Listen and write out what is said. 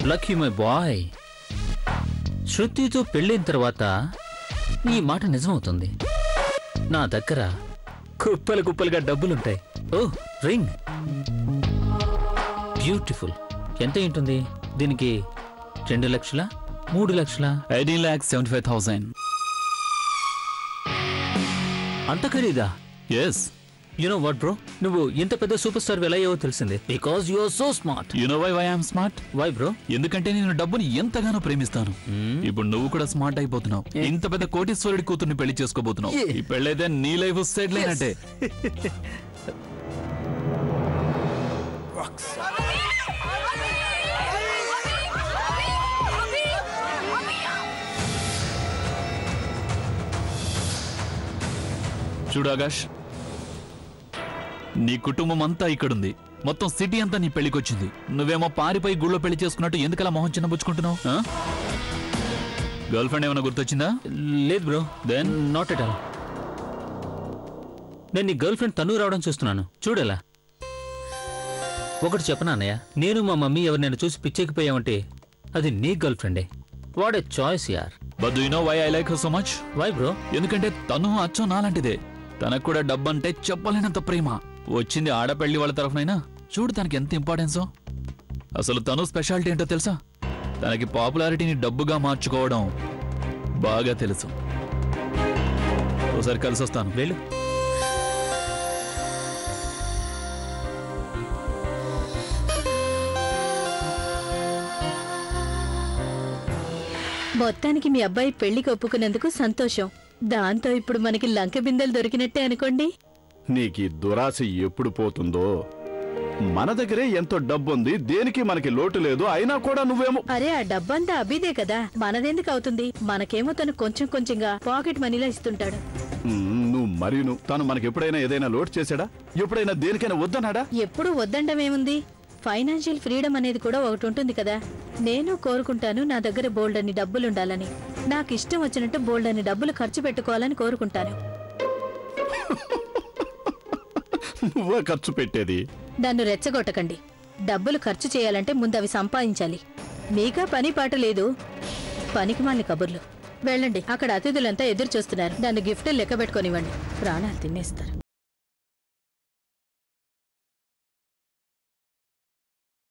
Lucky my boy. శృతితో పెళ్ళైన తర్వాత ఈ మాట నిజమవుతుంది. నా దగ్గర కుప్పలు కుప్పలుగా డబ్బులుంటాయి. ఓ రింగ్ బ్యూటిఫుల్. ఎంత ఉంటుంది దీనికి? 2 లక్షల 3 లక్షల 18,75,000. అంత ఖరీదా? Yes. You know what bro, నువ్వు ఇంత పెద్ద సూపర్ స్టార్ ఎలా అయ్యావో తెలిసిందే. Because you are so smart. You know why I'm smart? Why bro? ఎందుకంటే నేను డబ్బుని ఎంతగానో ప్రేమిస్తాను. ఇప్పుడు నువ్వు కూడా స్మార్ట్ అయిపోతున్నావు. ఇంత పెద్ద కోటీశ్వరుడి కూతుర్ని పెళ్లి చేసుకోబోతున్నావు. ఈ పెళ్ళైతే నీ లైఫ్ సెటిల్ అయినట్టే. చూడు ఆకాష్, నీ కుటుంబం అంతా ఇక్కడుంది. మొత్తం సిటీ అంతా నీ పెళ్లికొచ్చింది. నువ్వేమో పారిపోయి గుళ్ళో పెళ్లి చేసుకున్నట్టు ఎందుకలా మొహం చిన్నబుచ్చుకుంటున్నావు? గర్ల్ ఫ్రెండ్ ఏమైనా గుర్తొచ్చిందా? లేదు bro. Then not at all. నేను నీ గర్ల్ ఫ్రెండ్ తను రావడం చూస్తున్నాను. చూడలా. ఒకటి చెప్పనా అన్నయ్య, నేను మా మమ్మీ ఎవరినైనా చూసి పిచ్చెక్కిపోయామంటే అది నీ గర్ల్ ఫ్రెండే. వాట్ ఏ చాయిస్ యార్. But do you know why I like her so much? Why bro? ఎందుకంటే తను అచ్చం నాలాంటిదే. తనకు కూడా డబ్బంటే చెప్పలేనంత ప్రేమ. వచ్చింది ఆడపెళ్లి వాళ్ళ తరఫునైనా. చూడు తనకి ఎంత ఇంపార్టెన్సో. అసలు తను స్పెషాలిటీ ఏంటో తెలుసా? తనకి పాపులారిటీని డబ్బుగా మార్చుకోవడం బాగా తెలుసు. ఒకసారి కలిసి వస్తాను. వెళ్ళు. మొత్తానికి మీ అబ్బాయి పెళ్లికి ఒప్పుకున్నందుకు సంతోషం. దాంతో ఇప్పుడు మనకి లంక బిందెలు దొరికినట్టే అనుకోండి. నీకీ దురాశ ఎప్పుడు పోతుందో. మన దగ్గరే ఎంతో డబ్బుంది, దేనికి మనకి లోటు లేదు. అయినా కూడా నువ్వేమో. అరే ఆ డబ్బంతా అభిదే కదా, మనదెందుకు అవుతుంది? మనకేమో తను కొంచెం కొంచెంగా పాకెట్ మనీలా ఇస్తుంటాడు. నువ్వు తను మనకి ఎప్పుడైనా ఏదైనా లోటు చేశాడా? ఎప్పుడైనా దేనికైనా వద్దన్నాడా? ఎప్పుడు వద్దండమేముంది? ఫైనాన్షియల్ ఫ్రీడమ్ అనేది కూడా ఒకటి ఉంటుంది కదా. నేను కోరుకుంటాను నా దగ్గర బోల్డన్ని డబ్బులుండాలని. నాకు ఇష్టం వచ్చినట్టు బోల్డన్ని డబ్బులు ఖర్చు పెట్టుకోవాలని కోరుకుంటాను. నువ్వే ఖర్చు పెట్టేది. నన్ను రెచ్చగొట్టకండి. డబ్బులు ఖర్చు చేయాలంటే ముందు అవి సంపాదించాలి. మీకా పని పాట లేదు. పనికిమాలిన కబుర్లు. వెళ్ళండి, అక్కడ అతిథులంతా ఎదురు చూస్తున్నారు. నన్ను గిఫ్ట్ లెక్క పెట్టుకోనివ్వండి. ప్రాణాలు తినేస్తారు.